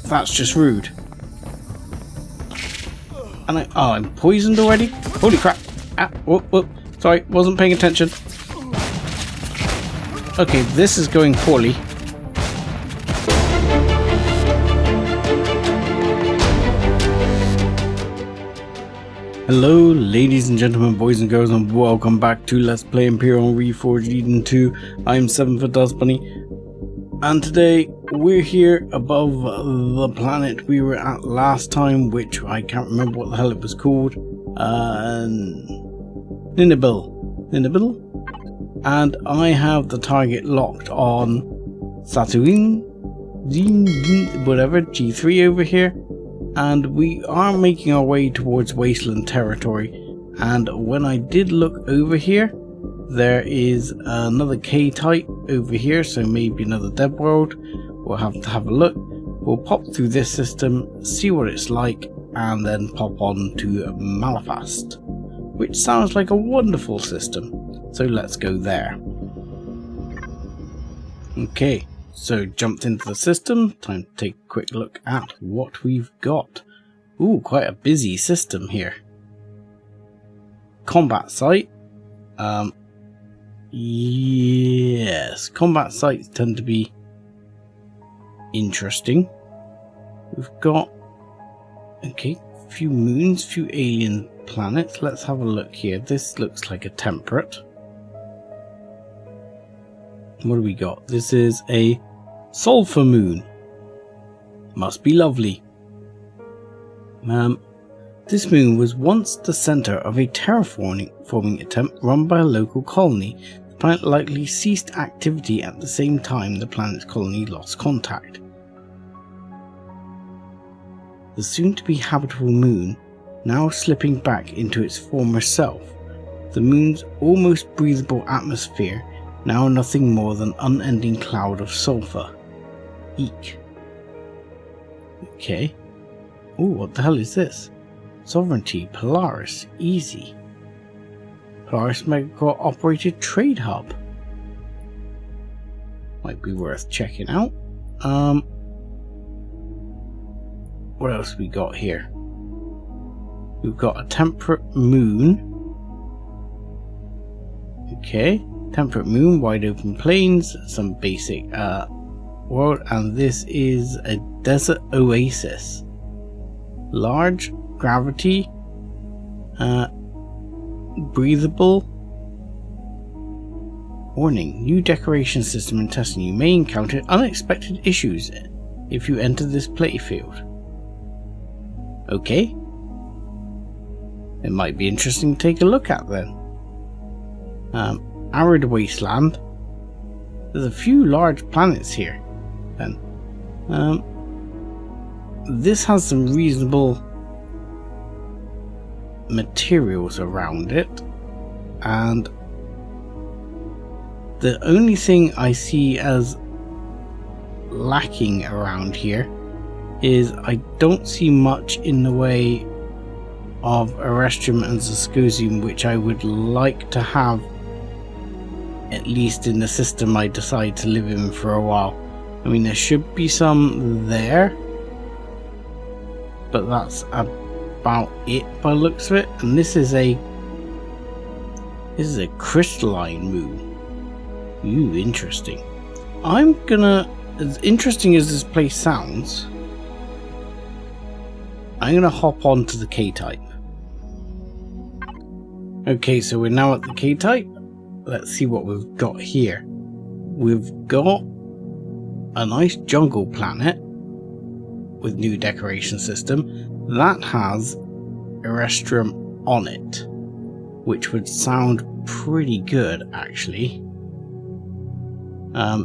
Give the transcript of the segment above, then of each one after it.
That's just rude. And I'm poisoned already? Holy crap. Ah, whoop, whoop. Sorry, wasn't paying attention. Okay, this is going poorly. Hello, ladies and gentlemen, boys and girls, and welcome back to Let's Play Empyrion Reforged Eden 2. I'm 7 for Dust Bunny, and today we're here above the planet we were at last time, which I can't remember what the hell it was called. Nineville. And I have the target locked on Satuin, whatever, G3 over here. And we are making our way towards Wasteland territory. And when I did look over here, there is another K-type over here, so maybe another dead world. We'll have to have a look. We'll pop through this system, see what it's like, and then pop on to Malafast, which sounds like a wonderful system. So let's go there. Okay. So jumped into the system, time to take a quick look at what we've got. Ooh, quite a busy system here. Combat site. Yes, combat sites tend to be interesting. We've got, okay, a few moons, few alien planets. Let's have a look here. This looks like a temperate. What do we got? This is a sulfur moon. Must be lovely. This moon was once the center of a terraforming attempt run by a local colony. The planet likely ceased activity at the same time the planet's colony lost contact. The soon-to-be habitable moon, now slipping back into its former self. The moon's almost breathable atmosphere, now nothing more than unending cloud of sulfur. Eek. Okay. Oh, what the hell is this? Sovereignty, Polaris, easy. Polaris Megacore operated trade hub. Might be worth checking out. What else we got here? We've got a temperate moon. Okay. Temperate moon, wide open plains, some basic world, and this is a desert oasis. Large, gravity, breathable. Warning, new decoration system in testing. You may encounter unexpected issues if you enter this playfield. Okay. It might be interesting to take a look at then. Arid wasteland. There's a few large planets here then. This has some reasonable materials around it, and the only thing I see as lacking around here is I don't see much in the way of Erestrium and Zascosium, which I would like to have at least in the system I decide to live in for a while. I mean, there should be some there, but that's about it by the looks of it. And this is a crystalline moon. Ooh, interesting. I'm gonna, as interesting as this place sounds, I'm gonna hop on to the K-type. Okay, so we're now at the K-type. Let's see what we've got here. We've got a nice jungle planet with new decoration system that has Erestrium on it, which would sound pretty good actually.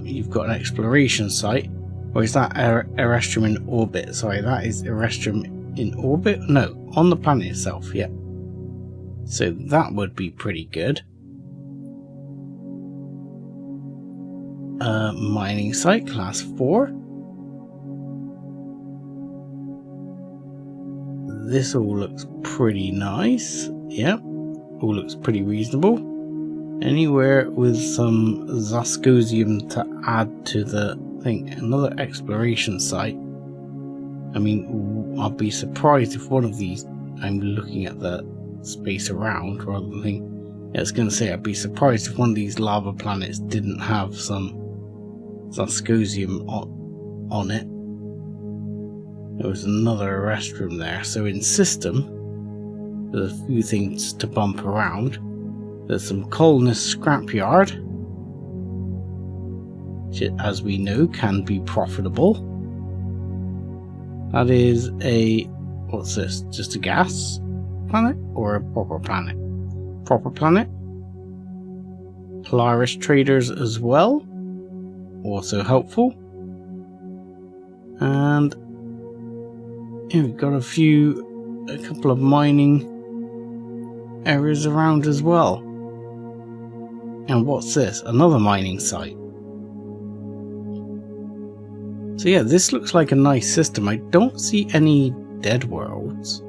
You've got an exploration site, or is that Erestrium in orbit? Sorry, that is Erestrium in orbit? No, on the planet itself, yeah. So that would be pretty good. Mining site, class 4. This all looks pretty nice. Yep, all looks pretty reasonable. Anywhere with some Zascosium to add to the thing. Another exploration site. I mean, I'll be surprised if one of these, I'm looking at the space around rather than thinking, I was going to say, I'd be surprised if one of these lava planets didn't have some Zascosium on it. There was another restroom there. So in system, there's a few things to bump around. There's some colonist scrapyard, which, as we know, can be profitable. That is a, what's this? Just a gas planet or a proper planet? Proper planet. Polaris traders as well, also helpful. And yeah, we've got a couple of mining areas around as well. And what's this? Another mining site. So yeah, this looks like a nice system. I don't see any dead worlds.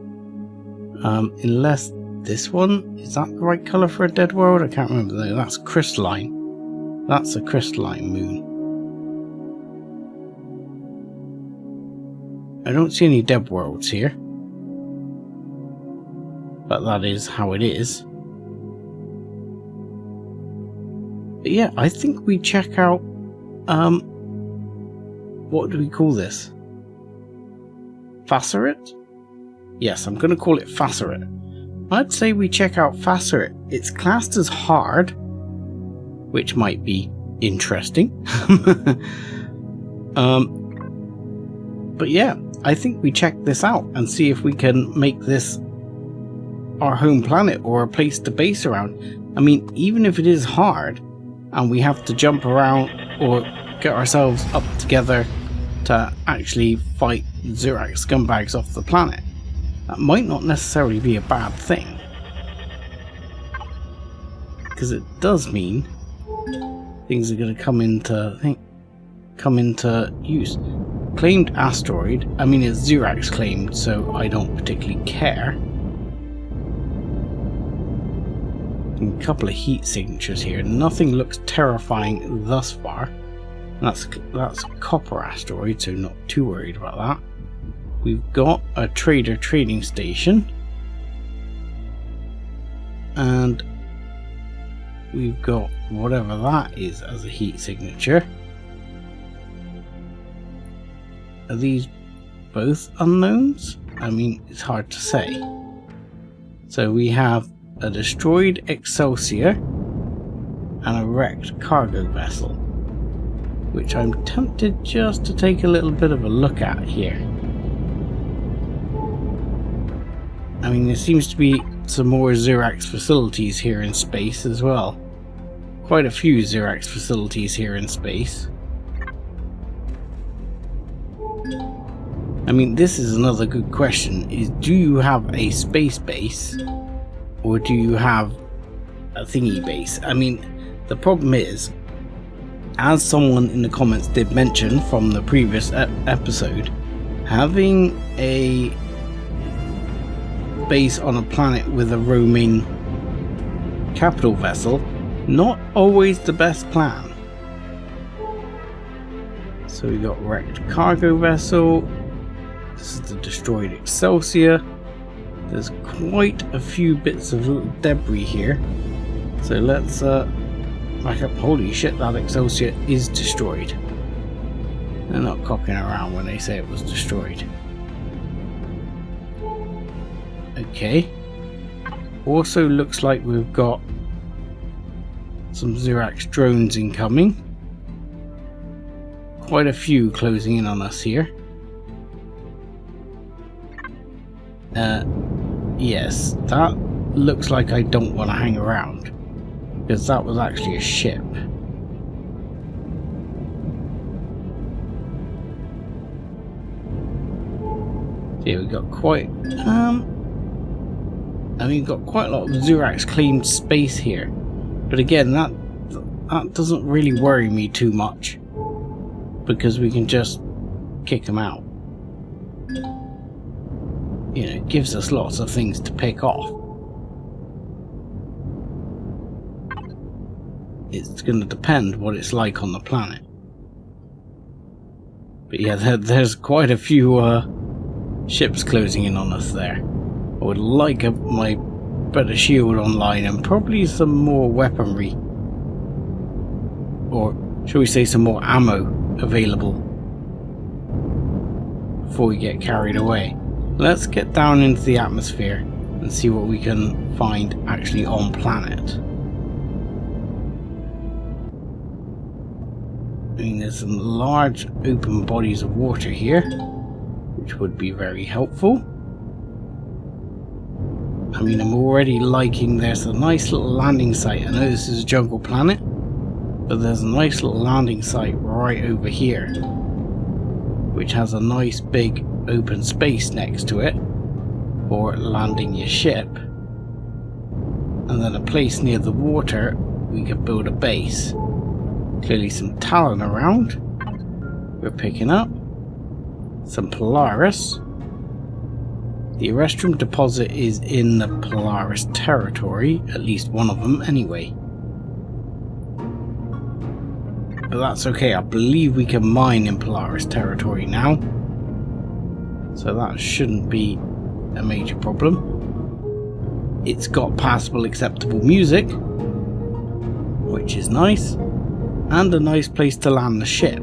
Unless this one, is that the right colour for a dead world? I can't remember. No, that's crystalline. That's a crystalline moon. I don't see any dead worlds here. But that is how it is. But yeah, I think we check out, what do we call this? Facerit? Yes, I'm going to call it Facerit. I'd say we check out Facerit. It's classed as hard, which might be interesting. But yeah, I think we check this out and see if we can make this our home planet or a place to base around. I mean, even if it is hard and we have to jump around or get ourselves up together to actually fight Zirax scumbags off the planet, that might not necessarily be a bad thing, because it does mean things are going to come into use. Claimed asteroid. I mean, it's Zirax claimed, so I don't particularly care. And a couple of heat signatures here. Nothing looks terrifying thus far. That's a copper asteroid, so not too worried about that. We've got a trader trading station, and we've got whatever that is as a heat signature. Are these both unknowns? I mean, it's hard to say. So we have a destroyed Excelsior and a wrecked cargo vessel, which I'm tempted just to take a little bit of a look at here. I mean, there seems to be some more Zirax facilities here in space as well. Quite a few Zirax facilities here in space. I mean, this is another good question, is do you have a space base or do you have a thingy base? I mean, the problem is, as someone in the comments did mention from the previous episode, having a base on a planet with a roaming capital vessel, not always the best plan. So we got wrecked cargo vessel. This is the destroyed Excelsior. There's quite a few bits of little debris here. So let's back up. Holy shit, that Excelsior is destroyed. They're not cocking around when they say it was destroyed. Okay. Also looks like we've got some Zirax drones incoming. Quite a few closing in on us here. Yes, that looks like I don't want to hang around, because that was actually a ship. Yeah, we got quite we've got quite a lot of Zirax claimed space here, but again, that doesn't really worry me too much, because we can just kick them out. You know, it gives us lots of things to pick off. It's going to depend what it's like on the planet. But yeah, there's quite a few ships closing in on us there. I would like my better shield online and probably some more weaponry. Or shall we say some more ammo available before we get carried away. Let's get down into the atmosphere and see what we can find actually on planet. I mean, there's some large open bodies of water here, which would be very helpful. I mean, I'm already liking, there's a nice little landing site. I know this is a jungle planet, but there's a nice little landing site right over here, which has a nice big open space next to it for landing your ship. And then a place near the water we could build a base. Clearly some Talon around. We're picking up some Polaris. The Erestrum deposit is in the Polaris territory, at least one of them anyway. But that's okay, I believe we can mine in Polaris territory now. So that shouldn't be a major problem. It's got passable, acceptable music, which is nice. And a nice place to land the ship.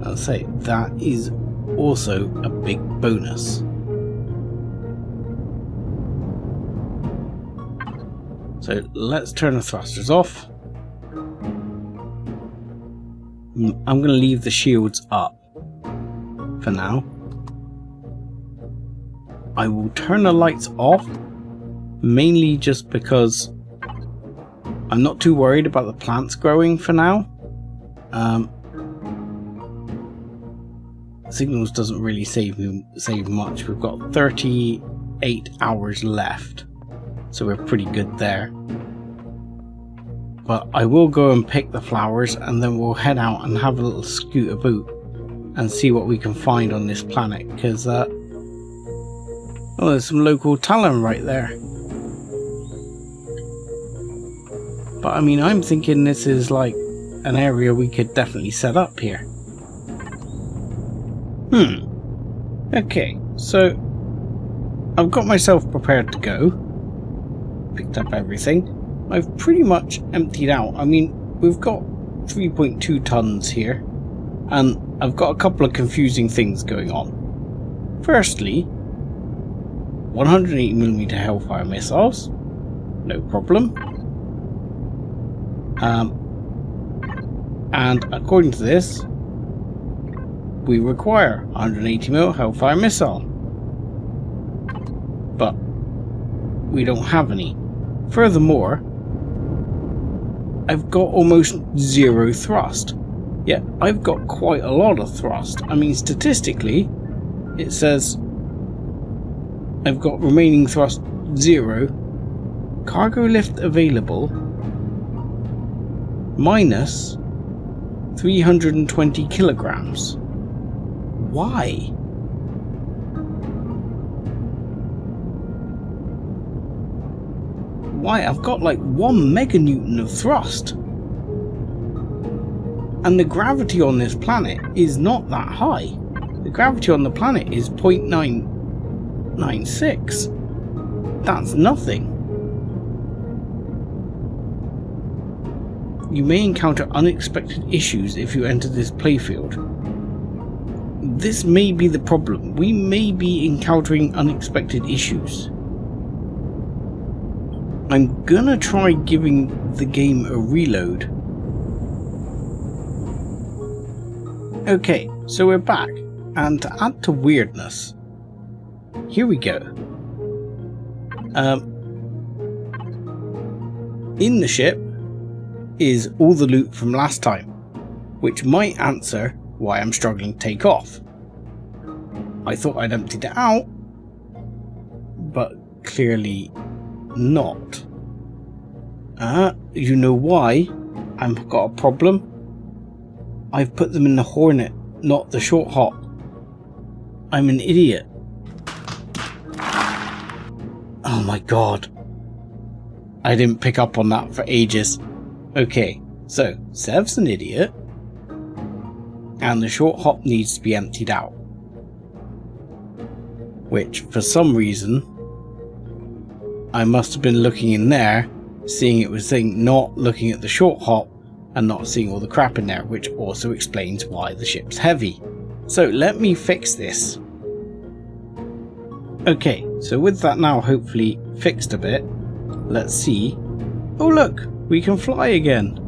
I'll say that is also a big bonus. So let's turn the thrusters off. I'm going to leave the shields up for now. I will turn the lights off, mainly just because I'm not too worried about the plants growing for now. Signals doesn't really save much. We've got 38 hours left, so we're pretty good there. But I will go and pick the flowers, and then we'll head out and have a little scoot about and see what we can find on this planet, because oh, there's some local Talon right there. But I mean, I'm thinking this is like an area we could definitely set up here. Okay, so I've got myself prepared to go. Picked up everything. I've pretty much emptied out. I mean, we've got 3.2 tons here, and I've got a couple of confusing things going on. Firstly, 180mm Hellfire missiles, no problem. And according to this, we require 180mm Hellfire missile, but we don't have any. Furthermore, I've got almost zero thrust. Yet I've got quite a lot of thrust. I mean, statistically, it says I've got remaining thrust 0, cargo lift available minus 320 kilograms. Why? Why? I've got like 1 meganewton of thrust. And the gravity on this planet is not that high. The gravity on the planet is 0.996. That's nothing. You may encounter unexpected issues if you enter this playfield. This may be the problem. We may be encountering unexpected issues. I'm gonna try giving the game a reload. Okay, so we're back, and to add to weirdness, here we go. In the ship is all the loot from last time, which might answer why I'm struggling to take off. I thought I'd emptied it out, but clearly not. You know why I've got a problem? I've put them in the Hornet, not the Short Hop. I'm an idiot. Oh my god. I didn't pick up on that for ages. Okay, so Sev's an idiot, and the Short Hop needs to be emptied out. which for some reason I must have been looking in there, seeing it was saying not looking at the short hop and not seeing all the crap in there, which also explains why the ship's heavy. So let me fix this. Okay, so with that now hopefully fixed a bit, let's see. Oh look, we can fly again.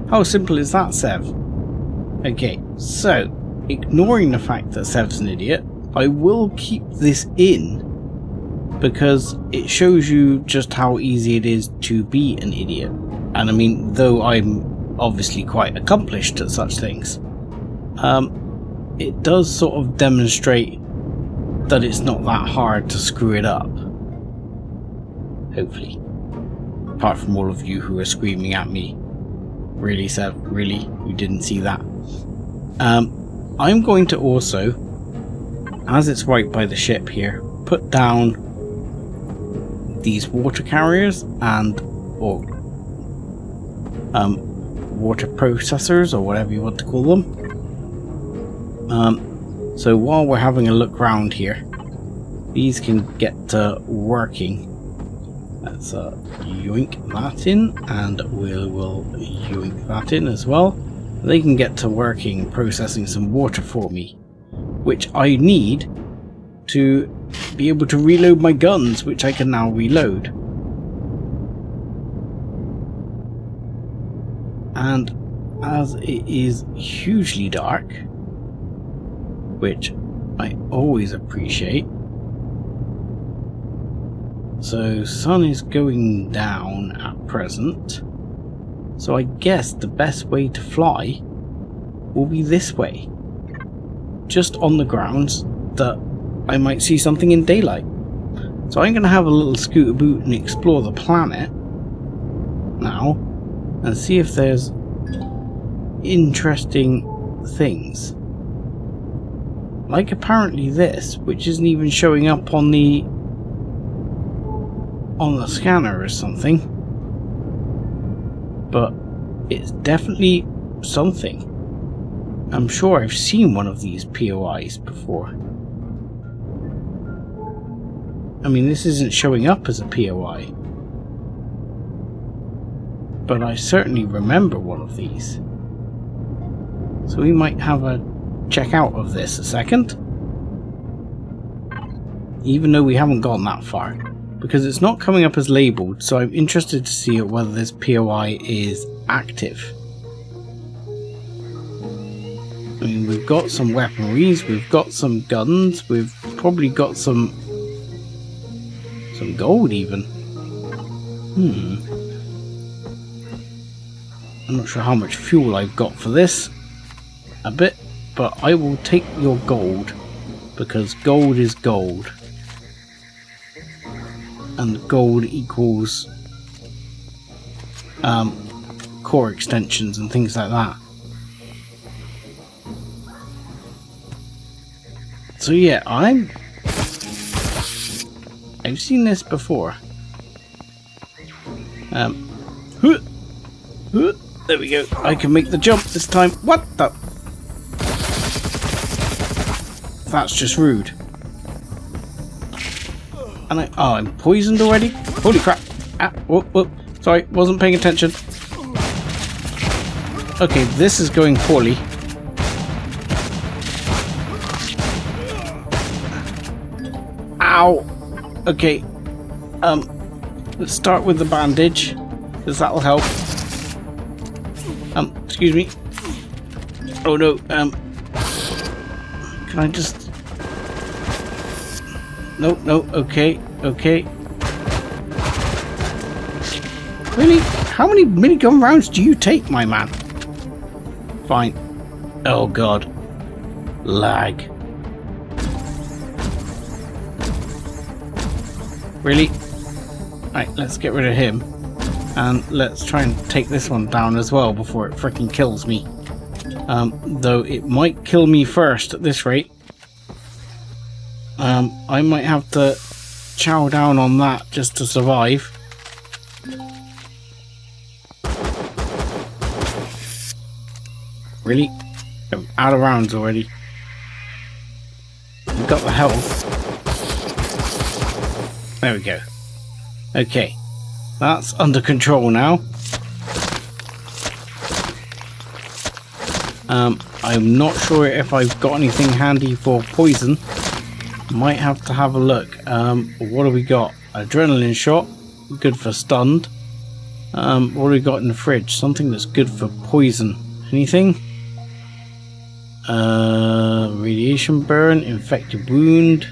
How simple is that, Sev? Okay, so ignoring the fact that Sev's an idiot, I will keep this in because it shows you just how easy it is to be an idiot. And I mean, though I'm obviously quite accomplished at such things, it does sort of demonstrate that it's not that hard to screw it up. Hopefully. Apart from all of you who are screaming at me. Really, Sev? Really? You didn't see that? I'm going to also, as it's right by the ship here, put down these water carriers or water processors, or whatever you want to call them. So while we're having a look around here, these can get working. Let's yoink that in, and we'll yoink that in as well. They can get to working processing some water for me, which I need to be able to reload my guns, which I can now reload. And as it is hugely dark, which I always appreciate, so sun is going down at present, so I guess the best way to fly will be this way, just on the grounds that I might see something in daylight. So I'm going to have a little scooter boot and explore the planet now and see if there's interesting things. Like apparently this, which isn't even showing up on the scanner or something. But it's definitely something. I'm sure I've seen one of these POIs before. I mean, this isn't showing up as a POI, but I certainly remember one of these. So we might have a check out of this a second, even though we haven't gone that far, because it's not coming up as labelled, so I'm interested to see whether this POI is active. I mean, we've got some weaponries, we've got some guns, we've probably got some gold even. I'm not sure how much fuel I've got for this. A bit, but I will take your gold, because gold is gold. And gold equals core extensions and things like that. So yeah, I've seen this before. There we go. I can make the jump this time. What the? That's just rude. And I'm poisoned already? Holy crap. Ah, whoop, whoop. Sorry, wasn't paying attention. Okay, this is going poorly. Ow! Okay, let's start with the bandage, because that'll help. Excuse me. Oh no, can I just... No, okay. Really? How many minigun rounds do you take, my man? Fine. Oh god. Lag. Really? Right, let's get rid of him. And let's try and take this one down as well before it freaking kills me. Though it might kill me first at this rate. I might have to chow down on that just to survive. Really? I'm out of rounds already. We've got the health. There we go. Okay. That's under control now. I'm not sure if I've got anything handy for poison. Might have to have a look. What do we got? Adrenaline shot. Good for stunned. What do we got in the fridge? Something that's good for poison. Anything? Radiation burn. Infected wound.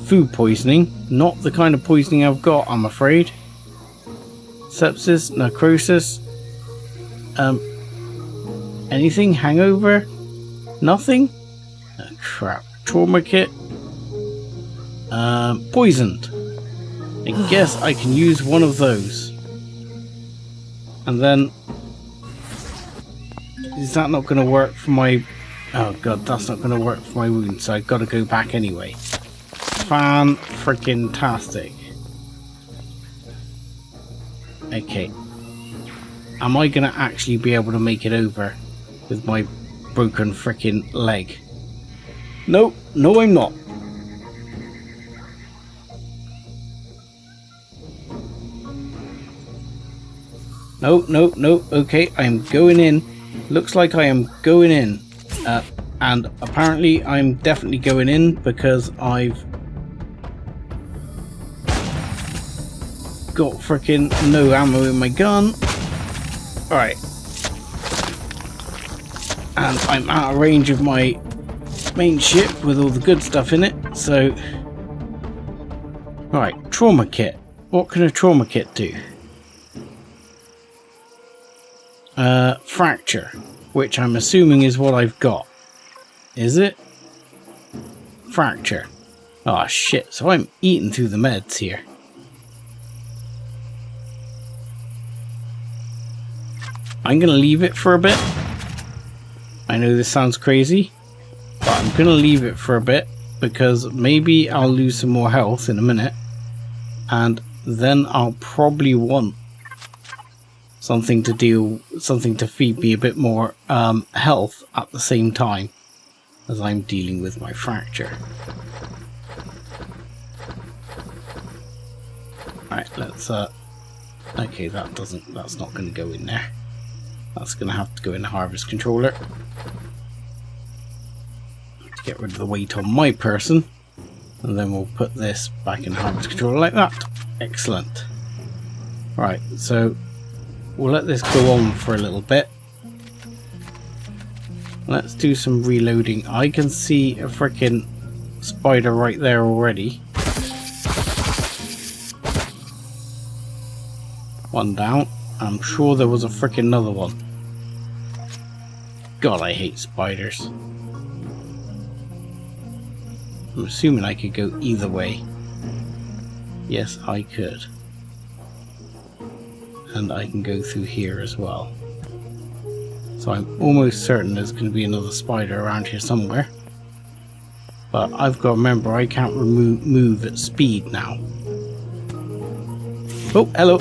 Food poisoning. Not the kind of poisoning I've got, I'm afraid. Sepsis. Necrosis. Anything? Hangover? Nothing? Oh, crap. Trauma kit. Poisoned. I guess I can use one of those. And then... Is that not going to work for my... Oh god, that's not going to work for my wound, so I've got to go back anyway. Fan-freaking-tastic. Okay. Am I going to actually be able to make it over with my broken freaking leg? Nope, no I'm not. No, okay, I'm going in. Looks like I am going in. And apparently I'm definitely going in because I've got freaking no ammo in my gun. Alright. And I'm out of range of my main ship with all the good stuff in it, so... Right, trauma kit. What can a trauma kit do? Fracture, which I'm assuming is what I've got. Is it? Fracture. Oh shit, so I'm eating through the meds here. I'm gonna leave it for a bit. I know this sounds crazy, but I'm gonna leave it for a bit because maybe I'll lose some more health in a minute, and then I'll probably want something to feed me a bit more health at the same time as I'm dealing with my fracture. Alright, let's okay, that's not gonna go in there. That's gonna have to go in the harvest controller. To get rid of the weight on my person. And then we'll put this back in the harvest controller like that. Excellent. Right, so we'll let this go on for a little bit. Let's do some reloading. I can see a freaking spider right there already. One down. I'm sure there was a freaking another one. God, I hate spiders. I'm assuming I could go either way. Yes, I could. And I can go through here as well. So I'm almost certain there's going to be another spider around here somewhere. But I've got to remember I can't move at speed now. Oh, hello.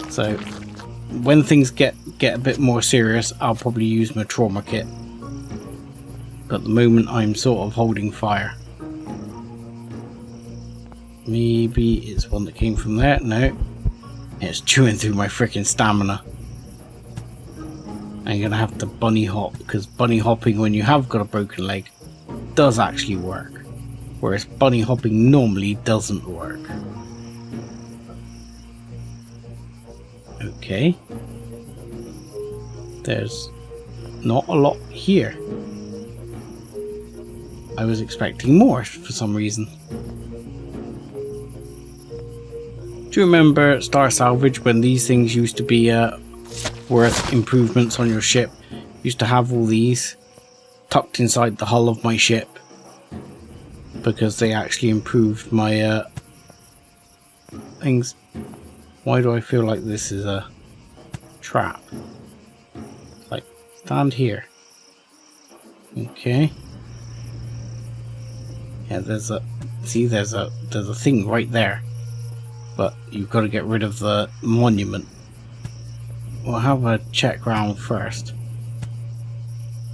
So when things get a bit more serious, I'll probably use my trauma kit. But at the moment I'm sort of holding fire. Maybe it's one that came from there. No. It's chewing through my freaking stamina. I'm gonna have to bunny hop, because bunny hopping when you have got a broken leg does actually work. Whereas bunny hopping normally doesn't work. Okay. There's not a lot here. I was expecting more for some reason. Do you remember Star Salvage when these things used to be worth improvements on your ship? Used to have all these tucked inside the hull of my ship because they actually improved my things. Why do I feel like this is a trap? Like, stand here. Okay. Yeah, there's a thing right there. But you've got to get rid of the monument. we'll have a check round first.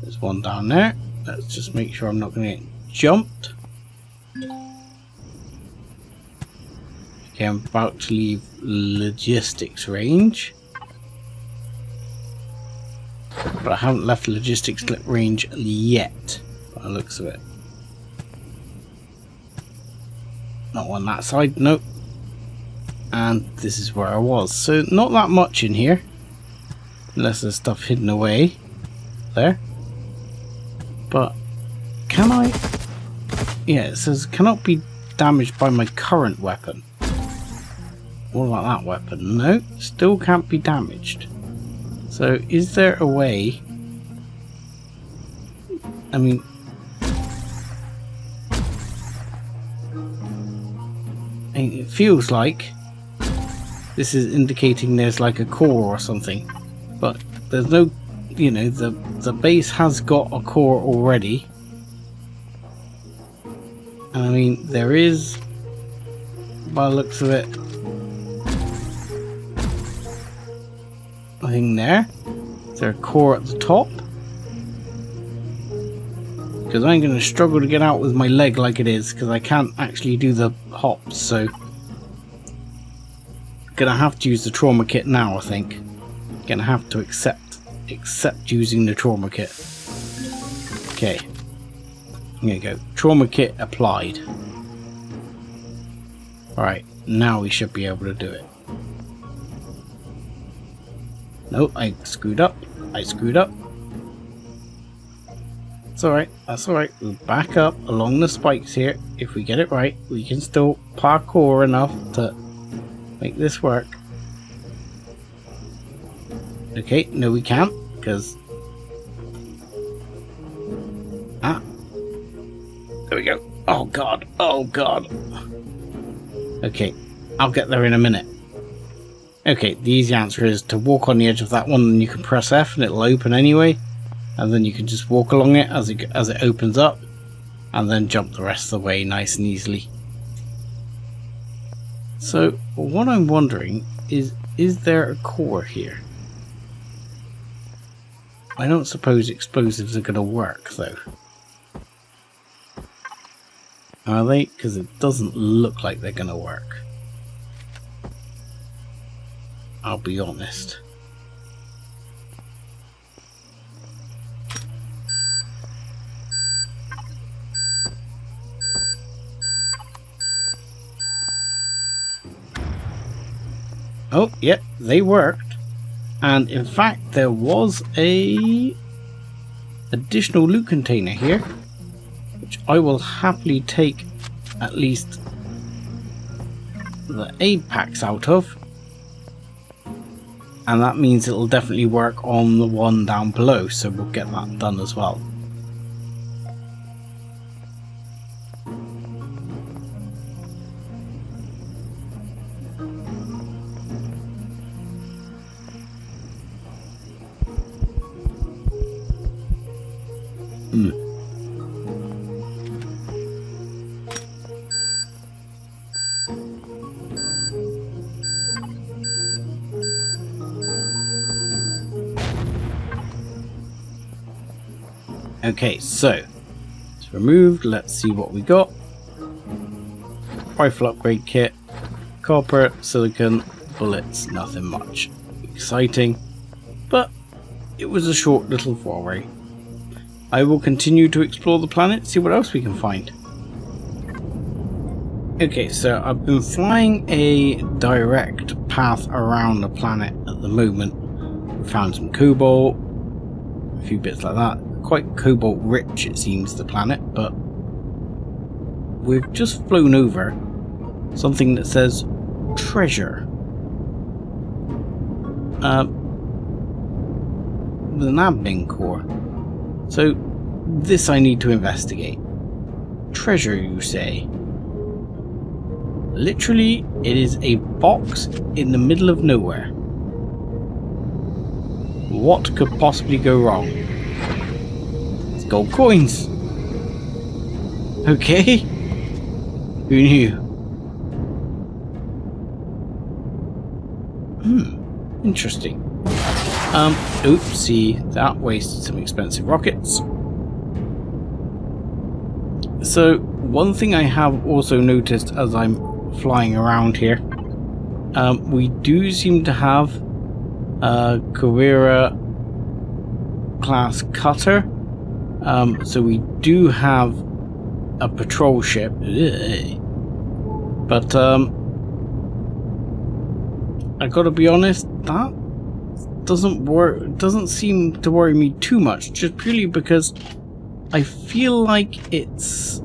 There's one down there. Let's just make sure I'm not going to get jumped. Okay, I'm about to leave logistics range. But I haven't left logistics range yet, by the looks of it. Not on that side, nope. And this is where I was. So not that much in here. Unless there's stuff hidden away. There. But can I? Yeah, it says cannot be damaged by my current weapon. What about that weapon? No, still can't be damaged. So is there a way? I mean, it feels like this is indicating there's like a core or something, but there's no, you know, the base has got a core already. And I mean, there is, by the looks of it, a thing there. Is there a core at the top? Because I'm going to struggle to get out with my leg like it is, because I can't actually do the hops, so gonna have to use the trauma kit now, I think. Gonna have to accept using the trauma kit. Okay. Here you go. Trauma kit applied. Alright, now we should be able to do it. No, I screwed up. It's alright, that's alright. We'll back up along the spikes here. If we get it right, we can still parkour enough to make this work. Okay, no we can't, because... Ah. There we go. Oh god, oh god. Okay, I'll get there in a minute. Okay, the easy answer is to walk on the edge of that one, and you can press F and it'll open anyway. And then you can just walk along it as it opens up, and then jump the rest of the way nice and easily. So what I'm wondering is there a core here? I don't suppose explosives are going to work though. Are they? Because it doesn't look like they're going to work. I'll be honest. Oh, yep, they worked. And in fact, there was a additional loot container here, which I will happily take at least the aid packs out of. And that means it'll definitely work on the one down below, so we'll get that done as well. Okay, so it's removed. Let's see what we got. Rifle upgrade kit, copper, silicon, bullets, nothing much exciting, but it was a short little foray. I will continue to explore the planet, see what else we can find. Okay, so I've been flying a direct path around the planet at the moment. We found some cobalt, a few bits like that. Quite cobalt rich it seems, the planet, but we've just flown over something that says treasure. With an admin core. So this I need to investigate. Treasure, you say? Literally, it is a box in the middle of nowhere. What could possibly go wrong? Gold coins. Okay. Who knew? Interesting. Oopsie, that wasted some expensive rockets. So, one thing I have also noticed as I'm flying around here, we do seem to have a Carrera class cutter. So we do have a patrol ship. But, I gotta be honest, that doesn't seem to worry me too much, just purely because I feel like it's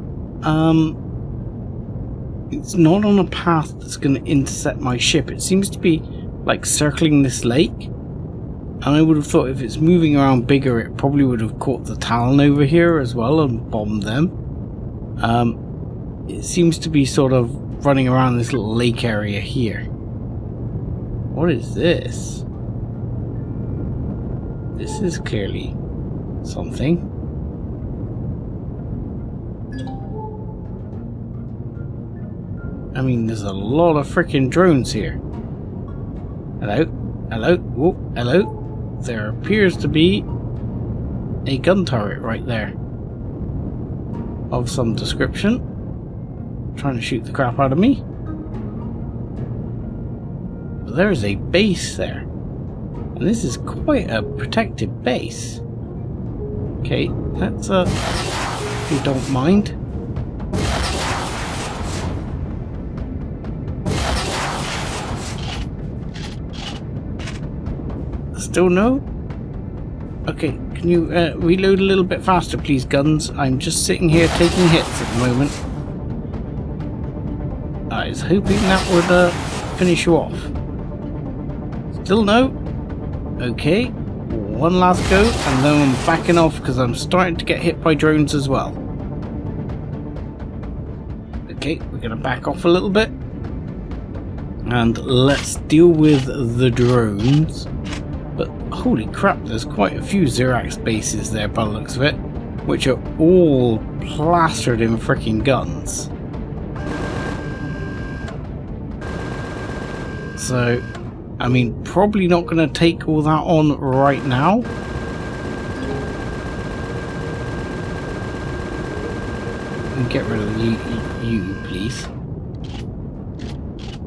not on a path that's going to intercept my ship. It seems to be like circling this lake, and I would have thought if it's moving around bigger, it probably would have caught the Talon over here as well and bombed them. It seems to be sort of running around this little lake area here. What is this? This is clearly something. I mean, there's a lot of freaking drones here. Hello? Hello? Whoa, hello? There appears to be a gun turret right there. Of some description. Trying to shoot the crap out of me. But there's a base there. And this is quite a protected base. Okay, let's, if you don't mind. Still no? Okay, can you reload a little bit faster, please, guns? I'm just sitting here taking hits at the moment. I was hoping that would finish you off. Still no? Okay, one last go, and then I'm backing off because I'm starting to get hit by drones as well. Okay, we're going to back off a little bit. And let's deal with the drones. But holy crap, there's quite a few Xerax bases there by the looks of it, which are all plastered in freaking guns. So, I mean, probably not going to take all that on right now. And get rid of you, please.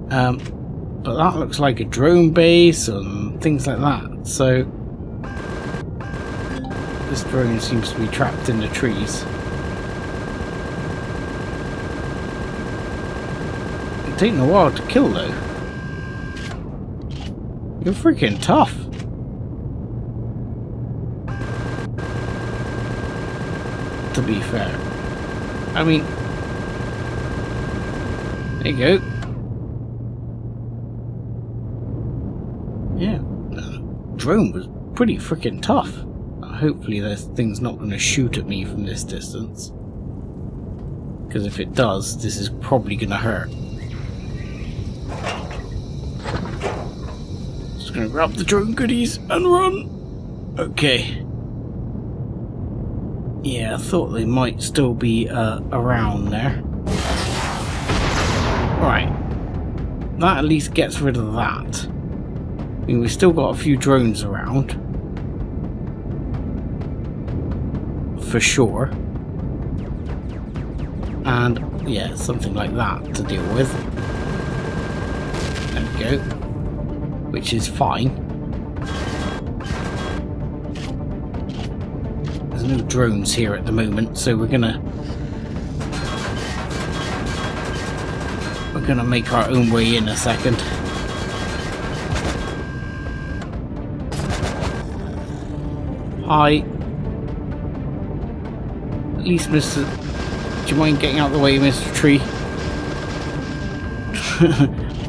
But that looks like a drone base and things like that. So this drone seems to be trapped in the trees. It's taking a while to kill though. You're freaking tough. To be fair. I mean, there you go. Yeah, the drone was pretty freaking tough. Hopefully this thing's not going to shoot at me from this distance. Because if it does, this is probably going to hurt. Just going to grab the drone goodies and run. Okay. Yeah, I thought they might still be around there. Right. That at least gets rid of that. I mean, we've still got a few drones around. For sure. And, yeah, something like that to deal with. There we go. Which is fine. There's no drones here at the moment, so we're gonna make our own way in a second. Hi. At least, Mr. Do you mind getting out of the way, Mr. Tree?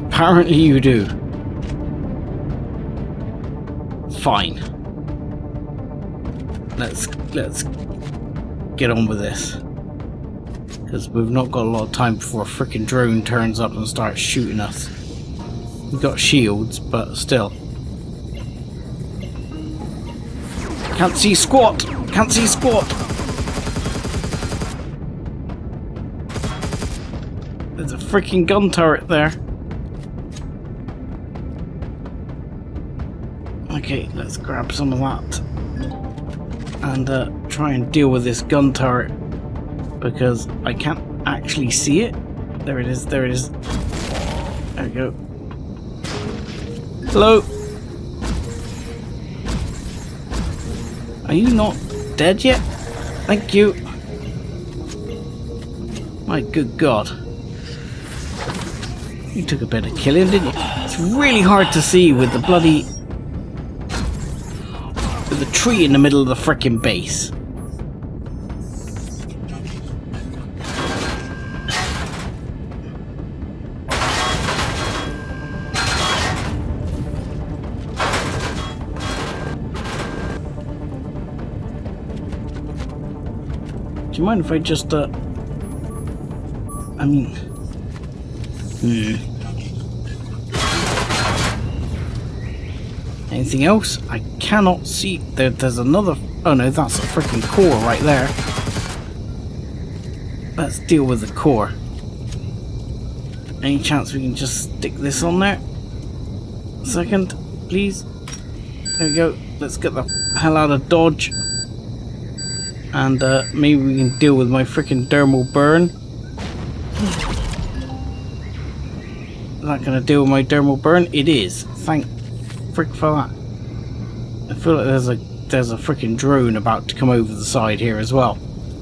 Apparently you do. Fine. Let's get on with this. Because we've not got a lot of time before a freaking drone turns up and starts shooting us. We've got shields, but still. Can't see squat! Can't see squat! There's a freaking gun turret there. Okay, let's grab some of that and try and deal with this gun turret because I can't actually see it. There it is, there it is. There we go. Hello? Are you not dead yet? Thank you. My good God. You took a bit of killing, didn't you? It's really hard to see with the bloody... with the tree in the middle of the frickin' base. Do you mind if I just, I mean... Anything else? I cannot see. There's another... Oh no, that's a freaking core right there. Let's deal with the core. Any chance we can just stick this on there? Second, please. There we go. Let's get the hell out of dodge. And maybe we can deal with my freaking dermal burn. Is that going to deal with my dermal burn? It is. Thank frick for that. I feel like there's a freaking drone about to come over the side here as well.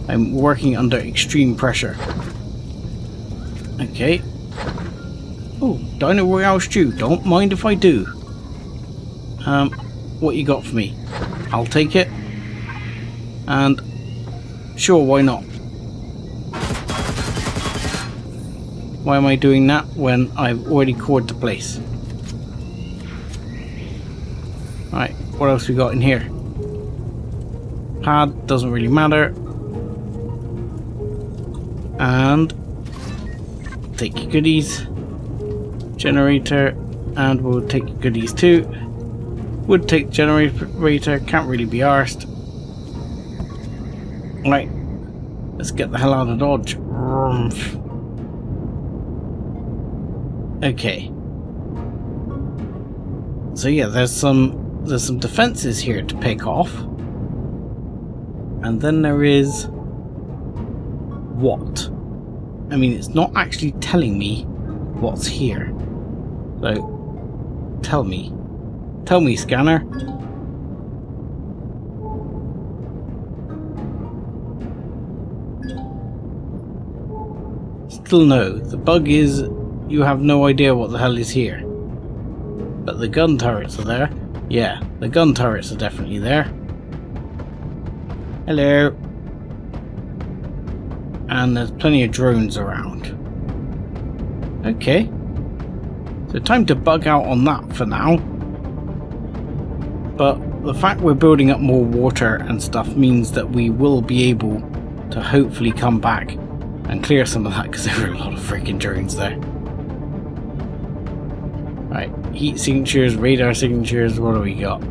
I'm working under extreme pressure. Okay. Oh, Dino Royale stew. Don't mind if I do. What you got for me? I'll take it. And sure, why not? Why am I doing that when I've already cored the place? Right, what else we got in here? Pad, doesn't really matter. And take your goodies. Generator, and we'll take your goodies too. Would take generator, can't really be arsed. Right, let's get the hell out of dodge. Okay. So yeah, there's some defenses here to pick off. And then there is what? I mean, it's not actually telling me what's here. So tell me. Tell me, scanner. Still no. The bug is you have no idea what the hell is here. But the gun turrets are there. Yeah, the gun turrets are definitely there. Hello. And there's plenty of drones around. Okay. So time to bug out on that for now. But the fact we're building up more water and stuff means that we will be able to hopefully come back and clear some of that, because there were a lot of freaking drones there. Right, heat signatures, radar signatures, what do we got?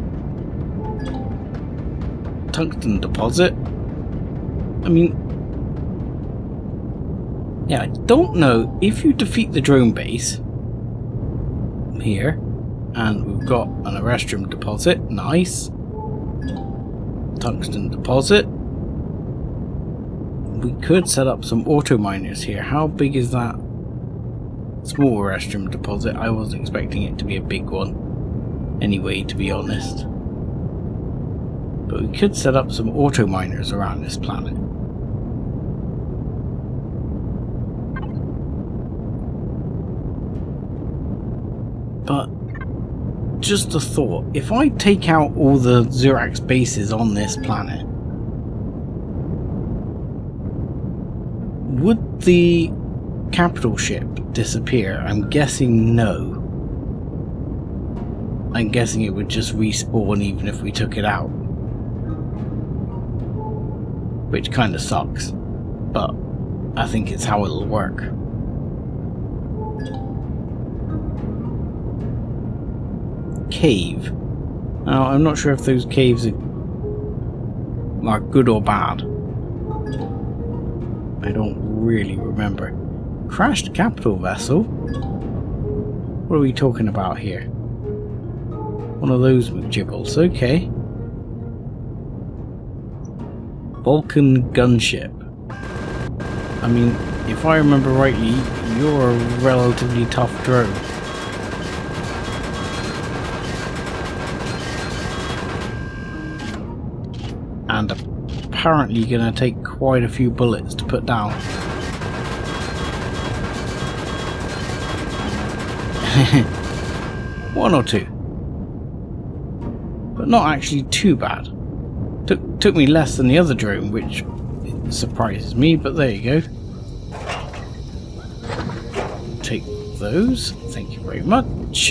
Tungsten deposit. I mean, yeah, I don't know if you defeat the drone base here, and we've got an restroom deposit, nice. Tungsten deposit. We could set up some auto miners here. How big is that? Small restroom deposit. I wasn't expecting it to be a big one anyway, to be honest. But we could set up some auto miners around this planet. But just a thought, if I take out all the Zurax bases on this planet, would the capital ship disappear? I'm guessing no. I'm guessing it would just respawn even if we took it out. Which kind of sucks, but I think it's how it'll work. Cave. Now, I'm not sure if those caves are good or bad. I don't really remember. Crashed capital vessel? What are we talking about here? One of those McJiggles, okay. Vulcan gunship. I mean, if I remember rightly, you're a relatively tough drone. And apparently gonna take quite a few bullets to put down. One or two. But not actually too bad. Took me less than the other drone, which surprises me, but there you go. Take those, thank you very much.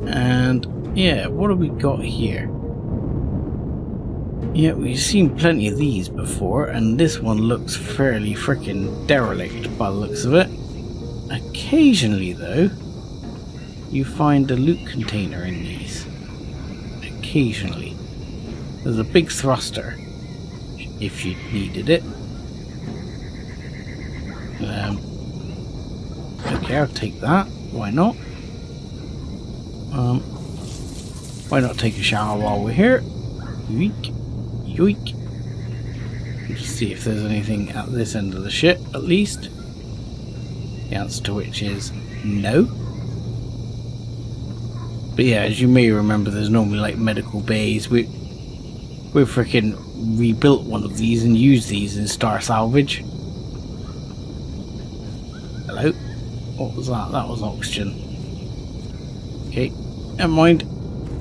And yeah, what have we got here? Yeah, we've seen plenty of these before, and this one looks fairly freaking derelict by the looks of it. Occasionally though, you find a loot container in these. Occasionally. There's a big thruster, if you needed it. Okay, I'll take that. Why not? Why not take a shower while we're here? Yoink. Yoink. Just see if there's anything at this end of the ship, at least. The answer to which is no. But yeah, as you may remember, there's normally like medical bays. We've freaking rebuilt one of these and used these in Star Salvage. Hello? What was that? That was oxygen. Okay, never mind.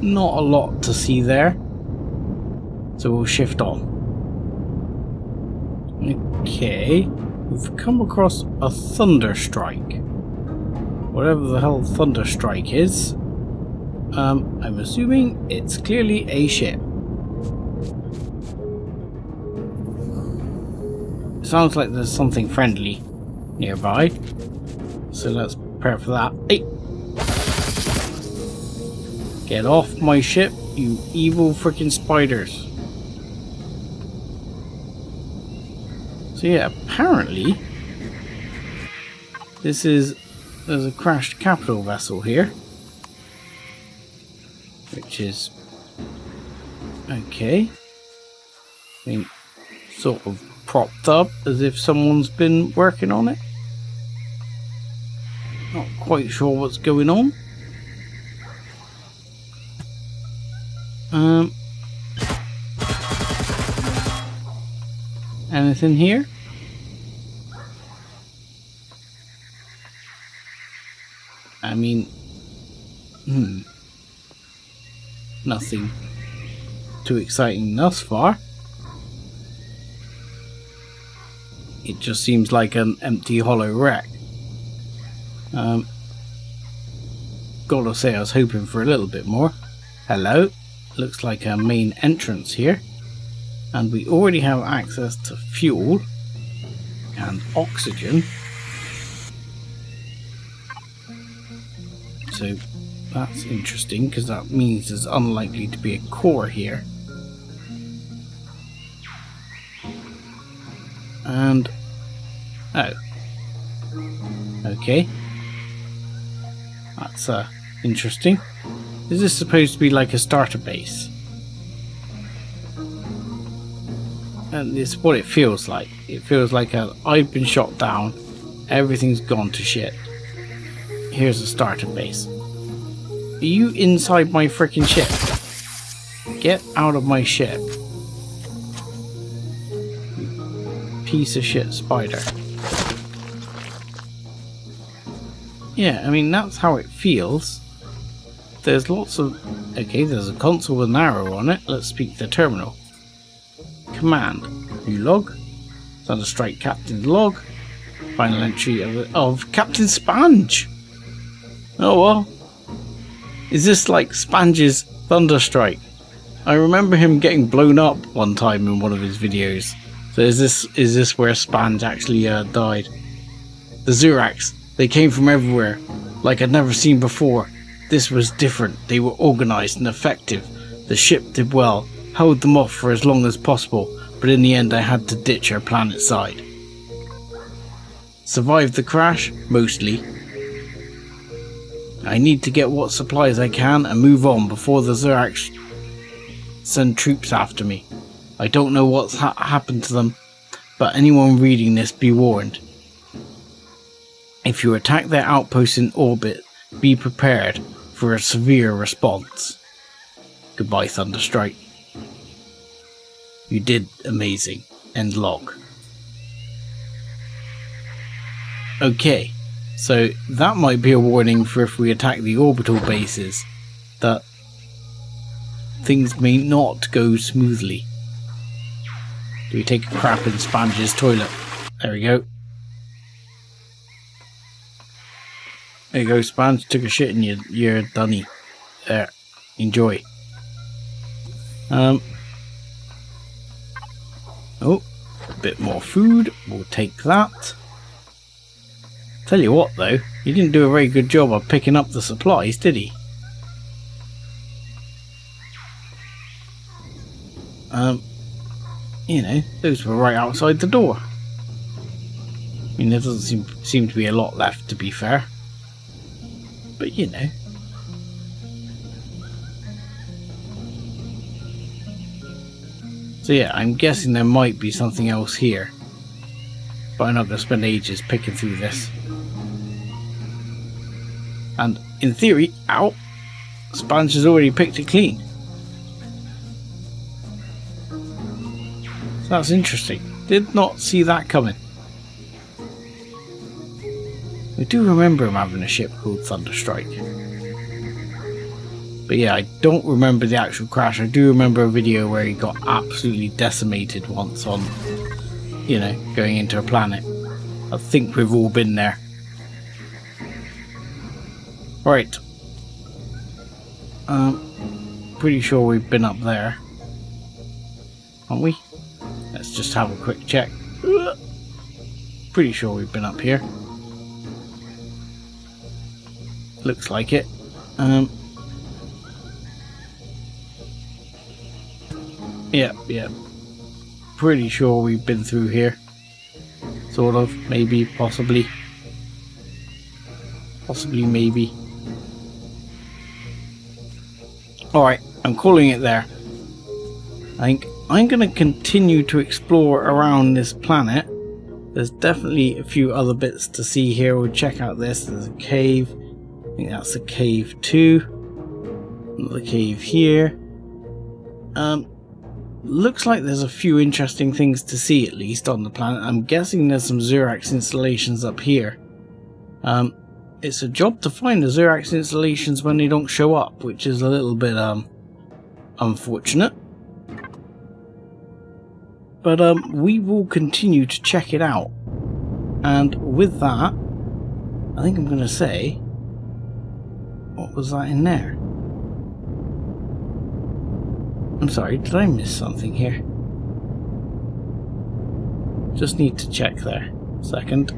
Not a lot to see there. So we'll shift on. Okay, we've come across a Thunderstrike. Whatever the hell Thunderstrike is. I'm assuming it's clearly a ship. Sounds like there's something friendly nearby. So let's prepare for that. Hey! Get off my ship, you evil freaking spiders. So yeah, apparently there's a crashed capital vessel here, which is okay. I mean, sort of propped up as if someone's been working on it. Not quite sure what's going on. Anything here? I mean, nothing too exciting thus far. It just seems like an empty hollow wreck. Gotta say, I was hoping for a little bit more. Hello, looks like a main entrance here, and we already have access to fuel and oxygen, so that's interesting because that means there's unlikely to be a core here. And oh, okay, that's interesting. Is this supposed to be like a starter base? And it's what it feels like. It feels like I've been shot down, everything's gone to shit. Here's a starter base. Are you inside my freaking ship? Get out of my ship. Piece of shit spider. Yeah, I mean, that's how it feels. There's lots of... Okay, there's a console with an arrow on it. Let's speak to the terminal. Command. New log. Thunderstrike Captain's log. Final entry of Captain Spanj. Oh well. Is this like Spanj's Thunderstrike? I remember him getting blown up one time in one of his videos. So is this where Spanj actually died? The Zurax, they came from everywhere, like I'd never seen before. This was different. They were organised and effective. The ship did well, held them off for as long as possible, but in the end I had to ditch our planet side. Survived the crash? Mostly. I need to get what supplies I can and move on before the Zirax send troops after me. I don't know what's happened to them, but anyone reading this, be warned. If you attack their outposts in orbit, be prepared for a severe response. Goodbye, Thunderstrike. You did amazing. End log. Okay, so that might be a warning for if we attack the orbital bases, that things may not go smoothly. Do we take a crap in Spanj's toilet? There we go. There you go, Spanj took a shit in your dunny. There. Enjoy. Oh, a bit more food. We'll take that. Tell you what though, he didn't do a very good job of picking up the supplies, did he? You know, those were right outside the door. I mean, there doesn't seem to be a lot left, to be fair. But you know. So yeah, I'm guessing there might be something else here. But I'm not going to spend ages picking through this. And in theory, ow, Spanj has already picked it clean. So that's interesting. Did not see that coming. I do remember him having a ship called Thunderstrike. But yeah, I don't remember the actual crash. I do remember a video where he got absolutely decimated once on, you know, going into a planet. I think we've all been there. Right. Pretty sure we've been up there. Aren't we? Let's just have a quick check. Pretty sure we've been up here. Looks like it. Yeah. Pretty sure we've been through here. Sort of. Maybe. Possibly. Possibly. Maybe. Alright. I'm calling it there. I think I'm going to continue to explore around this planet. There's definitely a few other bits to see here. We'll check out this. There's a cave. I think that's a cave too. Another cave here. Looks like there's a few interesting things to see, at least on the planet. I'm guessing there's some Zirax installations up here. It's a job to find the Zirax installations when they don't show up, which is a little bit unfortunate. But we will continue to check it out. And with that, I think I'm going to say, what was that in there? I'm sorry, did I miss something here? Just need to check there. Second.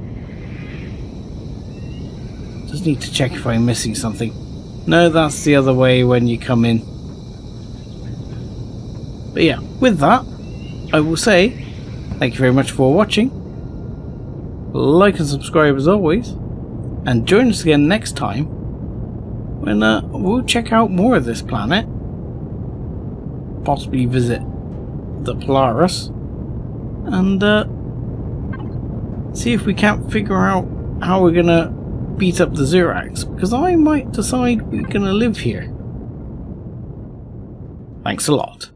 Just need to check if I'm missing something. No, that's the other way when you come in. But yeah, with that, I will say thank you very much for watching. Like and subscribe as always. And join us again next time when we'll check out more of this planet. Possibly visit the Polaris and see if we can't figure out how we're gonna beat up the Zirax, because I might decide we're gonna live here. Thanks a lot.